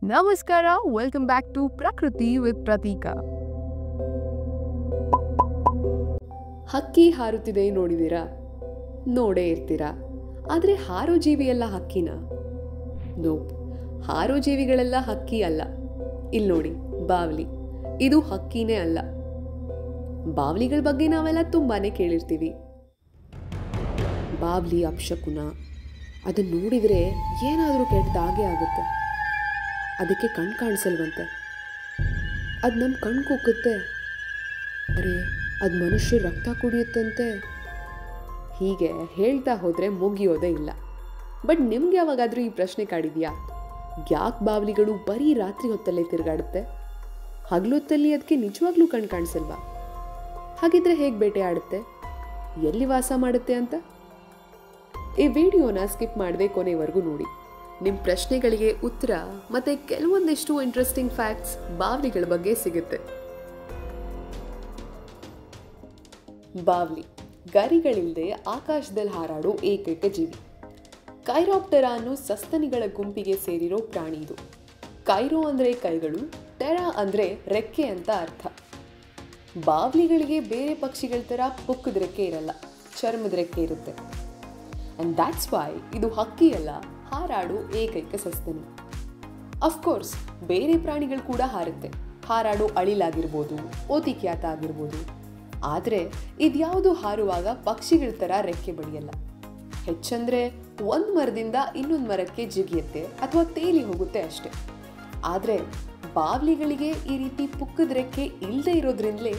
ನಮಸ್ಕಾರ, welcome back to ಪ್ರಕೃತಿ with ಪ್ರತೀಕಾ. ಹಕ್ಕಿ ಹಾರುತ್ತಿದೆ ನೋಡಿದ್ದೀರಾ? ನೋಡೇ ಇರ್ತೀರಾ. ಆದರೆ ಹಾರೋ ಜೀವಿಯೆಲ್ಲ ಹಕ್ಕಿನ? ನೋಪ್, ಹಾರೋ ಜೀವಿಗಳೆಲ್ಲ ಹಕ್ಕಿ ಅಲ್ಲ. ಇಲ್ಲಿ ನೋಡಿ, ಬಾವಲಿ ಇದು ಹಕ್ಕಿನೇ ಅಲ್ಲ. ಬಾವಲಿಗಳ ಬಗ್ಗೆ ನಾವೆಲ್ಲ ತುಂಬಾನೇ ಕೇಳಿರ್ತೀವಿ. ಬಾವಲಿ ಅಪಶಕುನ, ಅದನ್ನ ನೋಡಿದರೆ ಏನಾದರೂ ಕೆಟ್ಟದಾಗೇ ಆಗುತ್ತೆ. ಅದಕ್ಕೆ ಕಣ್ಣು ಕಾಣಿಸಲ್ವಂತೆ, ಅದು ನಮ್ಮ ಕಣ್ಣು ಕುಕ್ಕುತ್ತೆ, ಅರೆ ಅದು ಮನುಷ್ಯರು ರಕ್ತ ಕುಡಿಯುತ್ತಂತೆ. ಹೀಗೆ ಹೇಳ್ತಾ ಹೋದರೆ ಮುಗಿಯೋದೇ ಇಲ್ಲ. ಬಟ್ ನಿಮ್ಗೆ ಯಾವಾಗಾದರೂ ಈ ಪ್ರಶ್ನೆ ಕಾಡಿದೆಯಾ? ಯಾಕೆ ಬಾವಲಿಗಳು ಬರೀ ರಾತ್ರಿ ಹೊತ್ತಲ್ಲೇ ತಿರುಗಾಡುತ್ತೆ? ಹಗಲೊತ್ತಲ್ಲಿ ಅದಕ್ಕೆ ನಿಜವಾಗ್ಲೂ ಕಣ್ಣು ಕಾಣಿಸಲ್ವಾ? ಹಾಗಿದ್ರೆ ಹೇಗೆ ಬೇಟೆ ಆಡುತ್ತೆ, ಎಲ್ಲಿ ವಾಸ ಮಾಡುತ್ತೆ ಅಂತ? ಈ ವಿಡಿಯೋನ ಸ್ಕಿಪ್ ಮಾಡದೆ ಕೊನೆವರೆಗೂ ನೋಡಿ. ನಿಮ್ಮ ಪ್ರಶ್ನೆಗಳಿಗೆ ಉತ್ತರ ಮತ್ತೆ ಕೆಲವೊಂದಿಷ್ಟು ಇಂಟ್ರೆಸ್ಟಿಂಗ್ ಫ್ಯಾಕ್ಟ್ಸ್ ಬಾವಲಿಗಳ ಬಗ್ಗೆ ಸಿಗುತ್ತೆ. ಬಾವಲಿ ಗರಿಗಳಿಲ್ಲದೆ ಆಕಾಶದಲ್ಲಿ ಹಾರಾಡೋ ಏಕೈಕ ಜೀವಿ. ಕೈರಾಪ್ಟೆರಾ ಅನ್ನೋ ಸಸ್ತನಿಗಳ ಗುಂಪಿಗೆ ಸೇರಿರೋ ಪ್ರಾಣಿ ಇದು. ಕೈರೋ ಅಂದರೆ ಕೈಗಳು, ಟೆರಾ ಅಂದರೆ ರೆಕ್ಕೆ ಅಂತ ಅರ್ಥ. ಬಾವಲಿಗಳಿಗೆ ಬೇರೆ ಪಕ್ಷಿಗಳ ಥರ ಪುಕ್ಕದ ರೆಕ್ಕೆ ಇರಲ್ಲ, ಚರ್ಮದ ರೆಕ್ಕೆ ಇರುತ್ತೆ. ಅಂಡ್ ದ್ಯಾಟ್ಸ್ ವೈ ಇದು ಹಕ್ಕಿ ಅಲ್ಲ, ಹಾರಾಡೋ ಏಕೈಕ ಸಸ್ತನಿ. ಅಫ್ಕೋರ್ಸ್ ಬೇರೆ ಪ್ರಾಣಿಗಳು ಕೂಡ ಹಾರುತ್ತೆ, ಹಾರಾಡೋ ಅಳಿಲಾಗಿರ್ಬೋದು, ಓತಿಕ್ಯಾತ ಆಗಿರ್ಬೋದು. ಆದರೆ ಇದ್ಯಾವುದು ಹಾರುವಾಗ ಪಕ್ಷಿಗಳ ಥರ ರೆಕ್ಕೆ ಬಡಿಯಲ್ಲ. ಹೆಚ್ಚಂದ್ರೆ ಒಂದು ಮರದಿಂದ ಇನ್ನೊಂದು ಮರಕ್ಕೆ ಜಿಗಿಯುತ್ತೆ ಅಥವಾ ತೇಲಿ ಹೋಗುತ್ತೆ ಅಷ್ಟೆ. ಆದರೆ ಬಾವಲಿಗಳಿಗೆ ಈ ರೀತಿ ಪುಕ್ಕದ ರೆಕ್ಕೆ ಇಲ್ಲದೆ ಇರೋದ್ರಿಂದಲೇ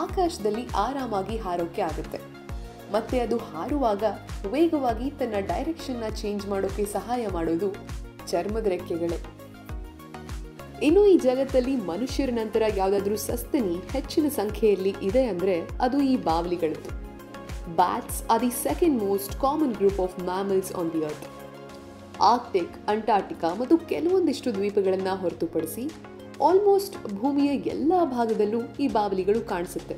ಆಕಾಶದಲ್ಲಿ ಆರಾಮಾಗಿ ಹಾರೋಕೆ ಆಗುತ್ತೆ. ಮತ್ತೆ ಅದು ಹಾರುವಾಗ ವೇಗವಾಗಿ ತನ್ನ ಡೈರೆಕ್ಷನ್ನ ಚೇಂಜ್ ಮಾಡೋಕೆ ಸಹಾಯ ಮಾಡೋದು ಚರ್ಮದ ರೆಕ್ಕೆಗಳೇ. ಇನ್ನು ಈ ಜಗತ್ತಲ್ಲಿ ಮನುಷ್ಯರ ನಂತರ ಯಾವುದಾದ್ರೂ ಸಸ್ತನಿ ಹೆಚ್ಚಿನ ಸಂಖ್ಯೆಯಲ್ಲಿ ಇದೆ ಅಂದರೆ ಅದು ಈ ಬಾವಲಿಗಳದ್ದು. Bats are the second most common group of mammals on the earth. Arctic, Antarctica ಮತ್ತು ಕೆಲವೊಂದಿಷ್ಟು ದ್ವೀಪಗಳನ್ನು ಹೊರತುಪಡಿಸಿ ಆಲ್ಮೋಸ್ಟ್ ಭೂಮಿಯ ಎಲ್ಲ ಭಾಗದಲ್ಲೂ ಈ ಬಾವಲಿಗಳು ಕಾಣಿಸುತ್ತೆ.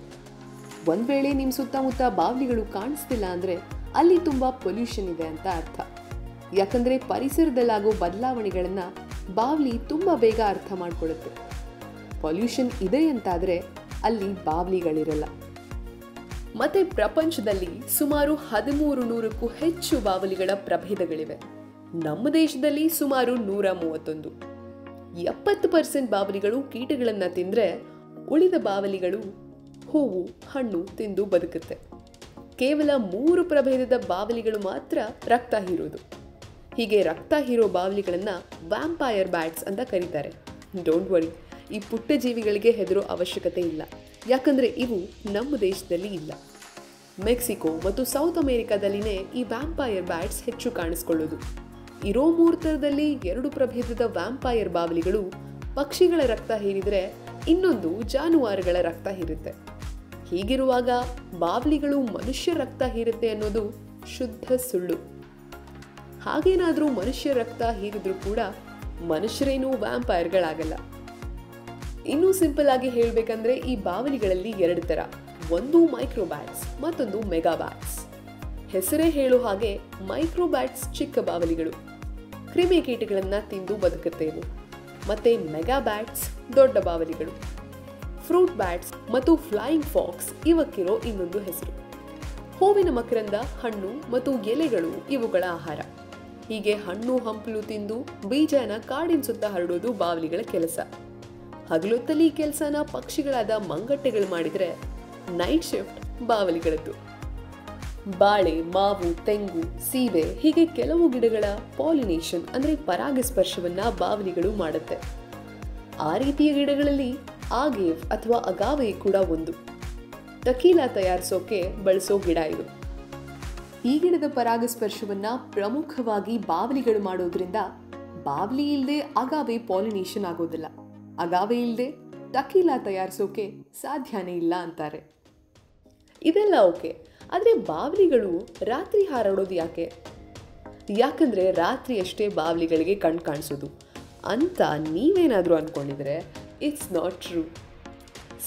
ಒಂದ್ ವೇಳೆ ನಿಮ್ಮ ಸುತ್ತಮುತ್ತ ಬಾವಲಿಗಳು ಕಾಣಿಸ್ತಿಲ್ಲ ಅಂದರೆ ಅಲ್ಲಿ ತುಂಬ ಪೊಲ್ಯೂಷನ್ ಇದೆ ಅಂತ ಅರ್ಥ. ಯಾಕಂದರೆ ಪರಿಸರದಲ್ಲಾಗೋ ಬದಲಾವಣೆಗಳನ್ನು ಬಾವಲಿ ತುಂಬ ಬೇಗ ಅರ್ಥ ಮಾಡ್ಕೊಳ್ಳುತ್ತೆ. ಪೊಲ್ಯೂಷನ್ ಇದೆ ಅಂತಾದರೆ ಅಲ್ಲಿ ಬಾವಲಿಗಳಿರಲ್ಲ. ಮತ್ತೆ ಪ್ರಪಂಚದಲ್ಲಿ ಸುಮಾರು 1300ಕ್ಕೂ ಹೆಚ್ಚು ಬಾವಲಿಗಳ ಪ್ರಭೇದಗಳಿವೆ. ನಮ್ಮ ದೇಶದಲ್ಲಿ ಸುಮಾರು 131. 70% ಬಾವಲಿಗಳು ಕೀಟಗಳನ್ನು ತಿಂದರೆ ಉಳಿದ ಬಾವಲಿಗಳು ಹೂವು, ಹಣ್ಣು ತಿಂದು ಬದುಕುತ್ತೆ. ಕೇವಲ 3 ಪ್ರಭೇದದ ಬಾವಲಿಗಳು ಮಾತ್ರ ರಕ್ತ ಹೀರೋದು. ಹೀಗೆ ರಕ್ತ ಹೀರೋ ಬಾವಲಿಗಳನ್ನು ವ್ಯಾಂಪೈರ್ ಬ್ಯಾಟ್ಸ್ ಅಂತ ಕರೀತಾರೆ. ಡೋಂಟ್ ವರಿ, ಈ ಪುಟ್ಟ ಜೀವಿಗಳಿಗೆ ಹೆದರೋ ಅವಶ್ಯಕತೆ ಇಲ್ಲ, ಯಾಕಂದರೆ ಇವು ನಮ್ಮ ದೇಶದಲ್ಲಿ ಇಲ್ಲ. ಮೆಕ್ಸಿಕೋ ಮತ್ತು ಸೌತ್ ಅಮೆರಿಕಾದಲ್ಲಿನೇ ಈ ವ್ಯಾಂಪೈರ್ ಬ್ಯಾಟ್ಸ್ ಹೆಚ್ಚು ಕಾಣಿಸ್ಕೊಳ್ಳೋದು. ಇರೋ 3 ಥರದಲ್ಲಿ 2 ಪ್ರಭೇದದ ವ್ಯಾಂಪೈರ್ ಬಾವಲಿಗಳು ಪಕ್ಷಿಗಳ ರಕ್ತ ಹೀರಿದರೆ ಇನ್ನೊಂದು ಜಾನುವಾರುಗಳ ರಕ್ತ ಹೀರುತ್ತೆ. ಹೀಗಿರುವಾಗ ಬಾವಲಿಗಳು ಮನುಷ್ಯ ರಕ್ತ ಹೀರುತ್ತೆ ಅನ್ನೋದು ಶುದ್ಧ ಸುಳ್ಳು. ಹಾಗೇನಾದರೂ ಮನುಷ್ಯ ರಕ್ತ ಹೀರಿದ್ರೂ ಕೂಡ ಮನುಷ್ಯರೇನೂ ವ್ಯಾಂಪೈರ್ಗಳಾಗಲ್ಲ. ಇನ್ನೂ ಸಿಂಪಲ್ ಆಗಿ ಹೇಳಬೇಕಂದ್ರೆ ಈ ಬಾವಲಿಗಳಲ್ಲಿ 2 ಥರ, ಒಂದು ಮೈಕ್ರೋಬ್ಯಾಟ್ಸ್ ಮತ್ತೊಂದು ಮೆಗಾಬ್ಯಾಟ್ಸ್. ಹೆಸರೇ ಹೇಳೋ ಹಾಗೆ ಮೈಕ್ರೋಬ್ಯಾಟ್ಸ್ ಚಿಕ್ಕ ಬಾವಲಿಗಳು, ಕ್ರಿಮಿಕೀಟಗಳನ್ನು ತಿಂದು ಬದುಕುತ್ತೆ ಇವು. ಮತ್ತೆ ಮೆಗಾಬ್ಯಾಟ್ಸ್ ದೊಡ್ಡ ಬಾವಲಿಗಳು. ಫ್ರೂಟ್ ಬ್ಯಾಟ್ಸ್ ಮತ್ತು ಫ್ಲೈಯಿಂಗ್ ಫಾಕ್ಸ್ ಇವಕ್ಕಿರೋ ಇನ್ನೊಂದು ಹೆಸರು. ಹೂವಿನ ಮಕರಂದ, ಹಣ್ಣು ಮತ್ತು ಎಲೆಗಳು ಇವುಗಳ ಆಹಾರ. ಹೀಗೆ ಹಣ್ಣು ಹಂಪಲು ತಿಂದು ಬೀಜನ ಕಾಡಿನ ಸುತ್ತ ಹರಡೋದು ಬಾವಲಿಗಳ ಕೆಲಸ. ಹಗಲೊತ್ತಲ್ಲಿ ಈ ಕೆಲಸನ ಪಕ್ಷಿಗಳಾದ ಮಂಗಟ್ಟೆಗಳು ಮಾಡಿದರೆ ನೈಟ್ ಶಿಫ್ಟ್ ಬಾವಲಿಗಳದ್ದು. ಬಾಳೆ, ಮಾವು, ತೆಂಗು, ಸೀಬೆ ಹೀಗೆ ಕೆಲವು ಗಿಡಗಳ ಪಾಲಿನೇಷನ್ ಅಂದರೆ ಪರಾಗಸ್ಪರ್ಶವನ್ನ ಬಾವಲಿಗಳು ಮಾಡುತ್ತೆ. ಆ ರೀತಿಯ ಗಿಡಗಳಲ್ಲಿ ಆಗೇವ್ ಅಥವಾ ಅಗಾವೆ ಕೂಡ ಒಂದು. ಟಕೀಲಾ ತಯಾರಿಸೋಕೆ ಬಳಸೋ ಗಿಡ ಇದು. ಈ ಗಿಡದ ಪರಾಗಸ್ಪರ್ಶವನ್ನ ಪ್ರಮುಖವಾಗಿ ಬಾವಲಿಗಳು ಮಾಡೋದ್ರಿಂದ ಬಾವಲಿ ಇಲ್ಲದೆ ಅಗಾವೆ ಪಾಲಿನೇಷನ್ ಆಗೋದಿಲ್ಲ. ಅಗಾವೆ ಇಲ್ಲದೆ ಟಕೀಲಾ ತಯಾರಿಸೋಕೆ ಸಾಧ್ಯನೇ ಇಲ್ಲ ಅಂತಾರೆ. ಇದೆಲ್ಲ ಓಕೆ, ಆದರೆ ಬಾವಲಿಗಳು ರಾತ್ರಿ ಹಾರಾಡೋದು ಯಾಕೆ? ಯಾಕಂದರೆ ರಾತ್ರಿ ಅಷ್ಟೇ ಬಾವಲಿಗಳಿಗೆ ಕಣ್ಣು ಕಾಣಿಸೋದು ಅಂತ ನೀವೇನಾದರೂ ಅಂದ್ಕೊಂಡಿದ್ರೆ ಇಟ್ಸ್ ನಾಟ್ ಟ್ರೂ.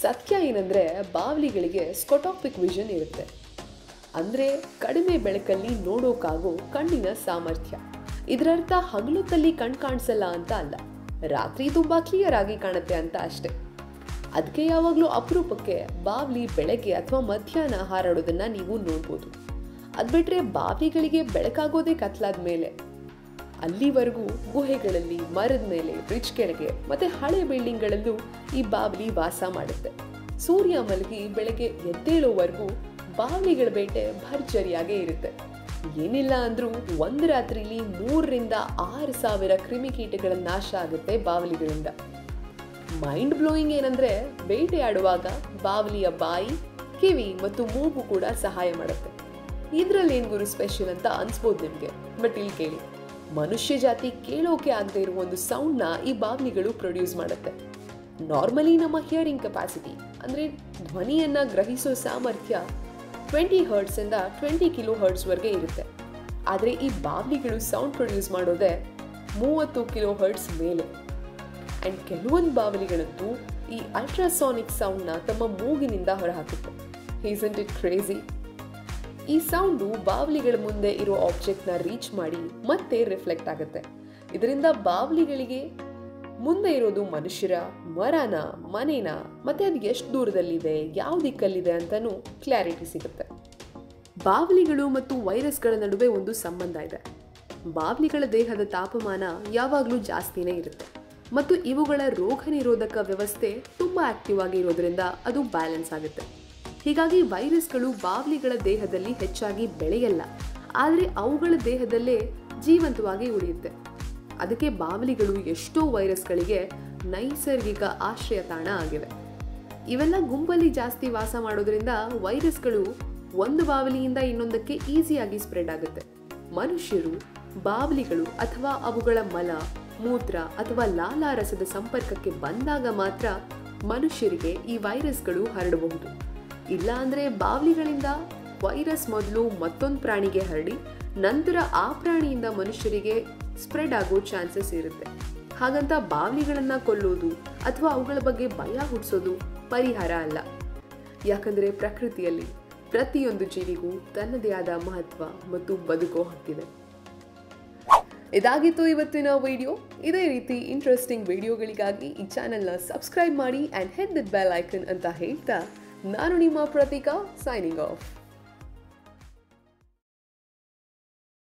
ಸತ್ಯ ಏನಂದರೆ ಬಾವಲಿಗಳಿಗೆ ಸ್ಕೊಟಾಪಿಕ್ ವಿಷನ್ ಇರುತ್ತೆ. ಅಂದರೆ ಕಡಿಮೆ ಬೆಳಕಲ್ಲಿ ನೋಡೋಕ್ಕಾಗೋ ಕಣ್ಣಿನ ಸಾಮರ್ಥ್ಯ. ಇದರರ್ಥ ಹಗಲೊತ್ತಲ್ಲಿ ಕಣ್ ಕಾಣಿಸಲ್ಲ ಅಂತ ಅಲ್ಲ. ರಾತ್ರಿ ತುಂಬ ಕ್ಲಿಯರ್ ಆಗಿ ಕಾಣುತ್ತೆ ಅಂತ ಅಷ್ಟೆ. ಅದಕ್ಕೆ ಯಾವಾಗಲೂ ಅಪರೂಪಕ್ಕೆ ಬಾವ್ಲಿ ಬೆಳಗ್ಗೆ ಅಥವಾ ಮಧ್ಯಾಹ್ನ ಹಾರಾಡೋದನ್ನ ನೀವು ನೋಡ್ಬೋದು. ಅದು ಬಿಟ್ಟರೆ ಬಾವ್ಲಿಗಳಿಗೆ ಬೆಳಕಾಗೋದೇ ಕತ್ಲಾದ ಮೇಲೆ. ಅಲ್ಲಿವರೆಗೂ ಗುಹೆಗಳಲ್ಲಿ, ಮರದ ಮೇಲೆ, ಬ್ರಿಡ್ಜ್ ಕೆಳಗೆ ಮತ್ತೆ ಹಳೆ ಬಿಲ್ಡಿಂಗ್ಗಳಲ್ಲೂ ಈ ಬಾವ್ಲಿ ವಾಸ ಮಾಡುತ್ತೆ. ಸೂರ್ಯ ಮಲಗಿ ಬೆಳಗ್ಗೆ ಎದ್ದೇಳೋವರೆಗೂ ಬಾವ್ಲಿಗಳ ಬೇಟೆ ಭರ್ಜರಿಯಾಗೇ ಇರುತ್ತೆ. ಏನಿಲ್ಲ ಅಂದ್ರೂ ಒಂದು ರಾತ್ರಿಲಿ 3,000 to 6,000 ಕ್ರಿಮಿಕೀಟಗಳ ನಾಶ ಆಗುತ್ತೆ ಬಾವಲಿಗಳಿಂದ. ಮೈಂಡ್ ಬ್ಲೋಯಿಂಗ್ ಏನಂದ್ರೆ ಬೇಟೆಯಾಡುವಾಗ ಬಾವಲಿಯ ಬಾಯಿ, ಕಿವಿ ಮತ್ತು ಮೂಗು ಕೂಡ ಸಹಾಯ ಮಾಡುತ್ತೆ. ಇದ್ರಲ್ಲಿ ಏನ್ ಗುರು ಸ್ಪೆಷಲ್ ಅಂತ ಅನ್ಸ್ಬೋದು ನಿಮ್ಗೆ. ಬಟ್ ಇಲ್ಲಿ ಕೇಳಿ, ಮನುಷ್ಯ ಜಾತಿ ಕೇಳೋಕೆ ಆಗದೆ ಇರುವ ಒಂದು ಸೌಂಡ್ನ ಈ ಬಾವಲಿಗಳು ಪ್ರೊಡ್ಯೂಸ್ ಮಾಡುತ್ತೆ. ನಾರ್ಮಲಿ ನಮ್ಮ ಹಿಯರಿಂಗ್ ಕೆಪಾಸಿಟಿ ಅಂದ್ರೆ ಧ್ವನಿಯನ್ನ ಗ್ರಹಿಸೋ ಸಾಮರ್ಥ್ಯ 20 Hz ಇಂದ 20 kHz ವರೆಗೆ ಇರುತ್ತೆ. ಆದರೆ ಈ ಬಾವ್ಲಿಗಳು ಸೌಂಡ್ ಪ್ರೊಡ್ಯೂಸ್ ಮಾಡೋದೇ 30 kHz ಮೇಲೆ. ಅಂಡ್ ಕೆಲವೊಂದು ಬಾವಲಿಗಳಂತೂ ಈ ಅಲ್ಟ್ರಾಸಾನಿಕ್ ಸೌಂಡ್ನ ತಮ್ಮ ಮೂಗಿನಿಂದ ಹೊರಹಾಕುತ್ತೆ. Isn't it crazy? ಈ ಸೌಂಡು ಬಾವಲಿಗಳ ಮುಂದೆ ಇರೋ ಆಬ್ಜೆಕ್ಟ್ನ ರೀಚ್ ಮಾಡಿ ಮತ್ತೆ ರಿಫ್ಲೆಕ್ಟ್ ಆಗುತ್ತೆ. ಇದರಿಂದ ಬಾವಲಿಗಳಿಗೆ ಮುಂದೆ ಇರೋದು ಮನುಷ್ಯರ, ಮರನ, ಮನೇನ ಮತ್ತೆ ಅದು ಎಷ್ಟು ದೂರದಲ್ಲಿದೆ, ಯಾವ ದಿಕ್ಕಲ್ಲಿದೆ ಅಂತಲೂ ಕ್ಲಾರಿಟಿ ಸಿಗುತ್ತೆ. ಬಾವಲಿಗಳು ಮತ್ತು ವೈರಸ್ಗಳ ನಡುವೆ ಒಂದು ಸಂಬಂಧ ಇದೆ. ಬಾವಲಿಗಳ ದೇಹದ ತಾಪಮಾನ ಯಾವಾಗಲೂ ಜಾಸ್ತಿನೇ ಇರುತ್ತೆ ಮತ್ತು ಇವುಗಳ ರೋಗ ನಿರೋಧಕ ವ್ಯವಸ್ಥೆ ತುಂಬ ಆಕ್ಟಿವ್ ಆಗಿ ಇರೋದ್ರಿಂದ ಅದು ಬ್ಯಾಲೆನ್ಸ್ ಆಗುತ್ತೆ. ಹೀಗಾಗಿ ವೈರಸ್ಗಳು ಬಾವಲಿಗಳ ದೇಹದಲ್ಲಿ ಹೆಚ್ಚಾಗಿ ಬೆಳೆಯಲ್ಲ, ಆದರೆ ಅವುಗಳ ದೇಹದಲ್ಲೇ ಜೀವಂತವಾಗಿ ಉಳಿಯುತ್ತೆ. ಅದಕ್ಕೆ ಬಾವಲಿಗಳು ಎಷ್ಟೋ ವೈರಸ್ಗಳಿಗೆ ನೈಸರ್ಗಿಕ ಆಶ್ರಯ ತಾಣ ಆಗಿವೆ. ಇವೆಲ್ಲ ಗುಂಪಲ್ಲಿ ಜಾಸ್ತಿ ವಾಸ ಮಾಡೋದ್ರಿಂದ ವೈರಸ್ಗಳು ಒಂದು ಬಾವಲಿಯಿಂದ ಇನ್ನೊಂದಕ್ಕೆ ಈಸಿಯಾಗಿ ಸ್ಪ್ರೆಡ್ ಆಗುತ್ತೆ. ಮನುಷ್ಯರು, ಬಾವಲಿಗಳು ಅಥವಾ ಅವುಗಳ ಮಲ, ಮೂತ್ರ ಅಥವಾ ಲಾಲಾರಸದ ಸಂಪರ್ಕಕ್ಕೆ ಬಂದಾಗ ಮಾತ್ರ ಮನುಷ್ಯರಿಗೆ ಈ ವೈರಸ್ಗಳು ಹರಡಬಹುದು. ಇಲ್ಲ ಅಂದ್ರೆ ಬಾವಲಿಗಳಿಂದ ವೈರಸ್ ಮೊದಲು ಮತ್ತೊಂದು ಪ್ರಾಣಿಗೆ ಹರಡಿ ನಂತರ ಆ ಪ್ರಾಣಿಯಿಂದ ಮನುಷ್ಯರಿಗೆ ಸ್ಪ್ರೆಡ್ ಆಗೋ ಚಾನ್ಸಸ್ ಇರುತ್ತೆ. ಹಾಗಂತ ಬಾವಲಿಗಳನ್ನ ಕೊಲ್ಲೋದು ಅಥವಾ ಅವುಗಳ ಬಗ್ಗೆ ಭಯ ಹುಟ್ಟಿಸೋದು ಪರಿಹಾರ ಅಲ್ಲ. ಯಾಕಂದ್ರೆ ಪ್ರಕೃತಿಯಲ್ಲಿ ಪ್ರತಿಯೊಂದು ಜೀವಿಗೂ ತನ್ನದೇ ಆದ ಮಹತ್ವ ಮತ್ತು ಬದುಕೋ ಹಕ್ಕಿದೆ. ಇದಾಗಿತ್ತು ಇವತ್ತಿನ ವಿಡಿಯೋ. ಇದೇ ರೀತಿ ಇಂಟ್ರೆಸ್ಟಿಂಗ್ ವಿಡಿಯೋಗಳಿಗಾಗಿ ಈ ಚಾನೆಲ್ನ ಸಬ್ಸ್ಕ್ರೈಬ್ ಮಾಡಿ and hit the bell icon ಅಂತ ಹೇಳ್ತಾ ನಾನು ನಿಮ್ಮ ಪ್ರತೀಕಾ ಸೈನಿಂಗ್ ಆಫ್.